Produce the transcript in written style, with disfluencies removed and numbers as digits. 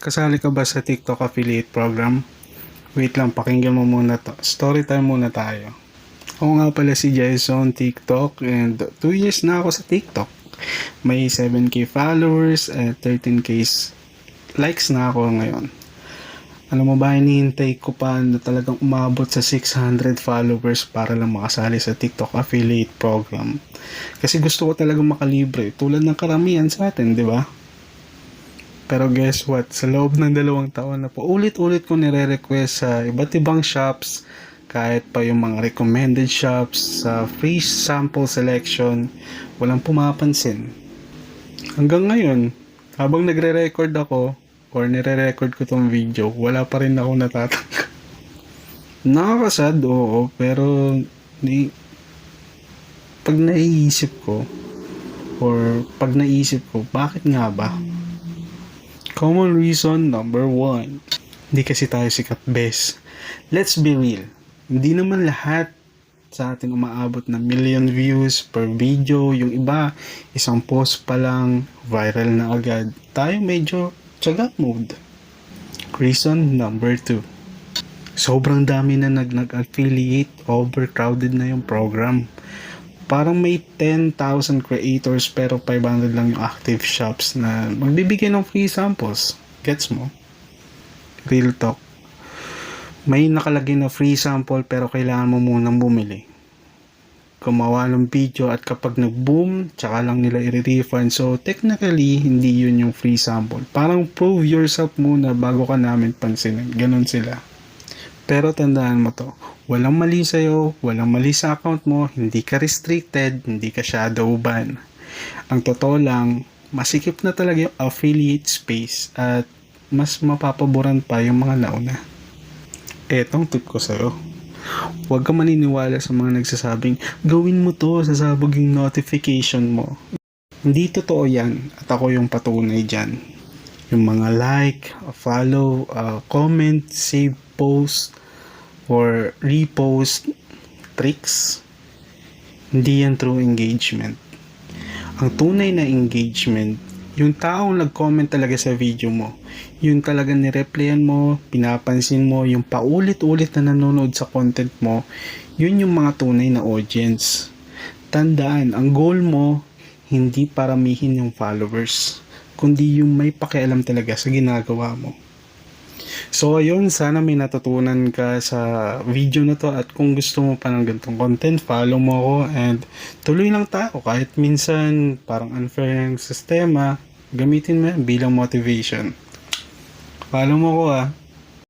Kasali ka ba sa TikTok affiliate program? Wait lang, pakinggan mo muna to. Story time muna tayo. Ako nga pala si Jason TikTok and 2 years na ako sa TikTok. May 7k followers at 13k likes na ako ngayon. Alam mo ba, hinihintay ko pa na talagang umabot sa 600 followers para lang makasali sa TikTok affiliate program. Kasi gusto ko talagang makalibre tulad ng karamihan sa atin, di ba? Pero guess what? Sa loob ng 2 taon na po, ulit-ulit ko nire-request sa iba't ibang shops, kahit pa yung mga recommended shops, sa free sample selection, walang pumapansin. Hanggang ngayon, habang nagre-record ako, or nire-record ko tong video, wala pa rin ako natatanggap. Nakakasad, oo, pero pag naiisip ko, bakit nga ba? Common reason number 1. Hindi kasi tayo sikat, bes. Let's be real. Hindi naman lahat sa atin umaabot na million views per video. Yung iba, isang post pa lang, viral na agad. Tayo medyo tiyaga mode. Reason number 2. Sobrang dami na nag-affiliate, overcrowded na yung program. Parang may 10,000 creators pero 500 lang yung active shops na magbibigay ng free samples. Gets mo? Real talk. May nakalagay na free sample pero kailangan mo munang bumili. Gumawa ng video at kapag nag-boom, tsaka lang nila i-refund. So, technically, hindi yun yung free sample. Parang prove yourself muna bago ka namin pansinin. Ganon sila. Pero tandaan mo to, walang mali sa'yo, walang mali sa account mo, hindi ka restricted, hindi ka shadow ban. Ang totoo lang, masikip na talaga yung affiliate space at mas mapapaboran pa yung mga nauna. Etong tip ko sa'yo, huwag ka maniniwala sa mga nagsasabing, gawin mo to, sasabog yung notification mo. Hindi totoo yan at ako yung patunay dyan. Yung mga like, follow, comment, save post, or repost tricks, hindi yan true engagement. Ang tunay na engagement, yung taong nag-comment talaga sa video mo, yung talagang nireplyan mo, pinapansin mo, yung paulit-ulit na nanonood sa content mo, yun yung mga tunay na audience. Tandaan, ang goal mo, hindi paramihin yung followers, kundi yung may pakialam talaga sa ginagawa mo. So ayun, sana may natutunan ka sa video na to at kung gusto mo pa ng ganitong content, follow mo ako and tuloy lang tayo kahit minsan parang unfair yung sistema, gamitin mo yan bilang motivation. Follow mo ko